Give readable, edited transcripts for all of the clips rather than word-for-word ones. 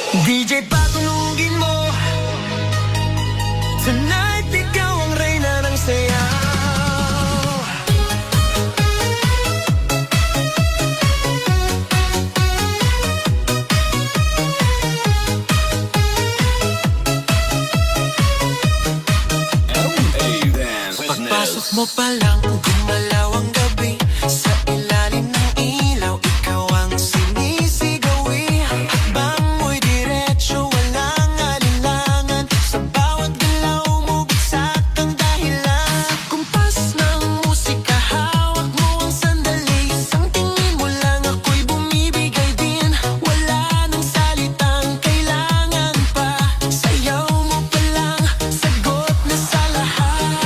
DJ patunugin mo, tonight ikaw ang reyna ng sayaw. Pagpasok mo pa lang, gumalaw ang gabi. Sa ilalim ng ilaw, ikaw ang sinisigawi. Hakbang mo'y diretso, walang alinlangan. Sa bawat galaw mo, bagsak ang dahilan. Kumpas ng musika, hawak mo ang sandali. Isang tingin mo lang, ako'y bumibigay din. Wala nang salitang kailangan pa. Sayaw mo pa lang, sagot na sa lahat.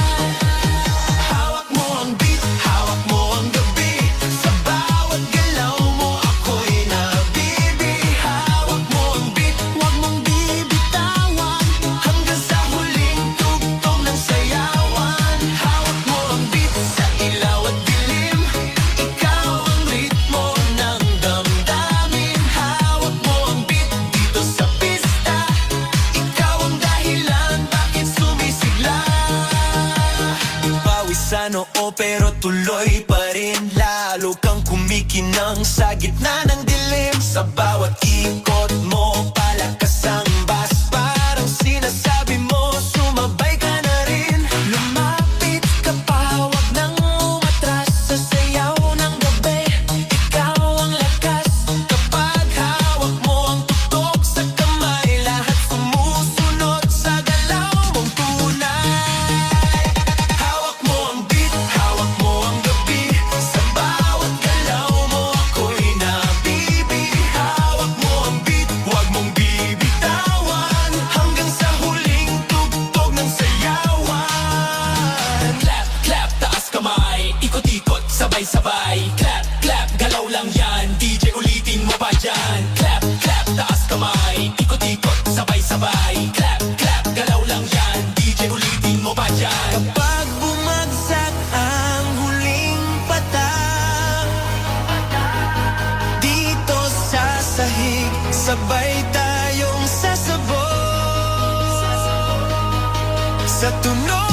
Hawak mo ang beat, hawak mo ang gabi. Sa bawat galaw mo, ako'y nabibi. Hawak mo ang beat, huwag mong bibitawan. Hanggang sa huling tugtog ng sayawan. Hawak mo ang beat, sa ilaw at dilim. Ikaw ang ritmo ng damdamin. Hawak mo ang beat, dito sa pista. Ikaw ang dahilan, bakit sumisigla. Pawisan oo pero tuloy pa rin. Lalo kang kumikinang sa gitna ng dilim. Sa bawat ikot mo, palakas ang bass. Parang sinasabi mo, sumabay ka na rin. Lumapit ka pa, huwag nang umatras. Sa sayaw ng gabi, ikaw ang lakas. Kapag hawak mo ang tutok sa kamay, lahat sumusunod sa galaw mong tunay. Hawak mo ang beat, hawak mo ang gabi. Sa bawat galaw mo, ako'y nabibi. Hawak mo ang beat, huwag mong bibitawan. Hanggang sa huling tugtog ng sayawan. Clap, clap, taas kamay. Ikot-ikot, sabay-sabay. Clap, clap, galaw lang yan. DJ ulitin mo pa dyan. Clap, clap, taas kamay. Ikot-ikot, sabay-sabay. Clap, clap, galaw lang yan. DJ ulitin mo pa dyan. Kapag bumagsak ang huling patang, dito sa sahig, sabay tayong sasabog. Sa tunog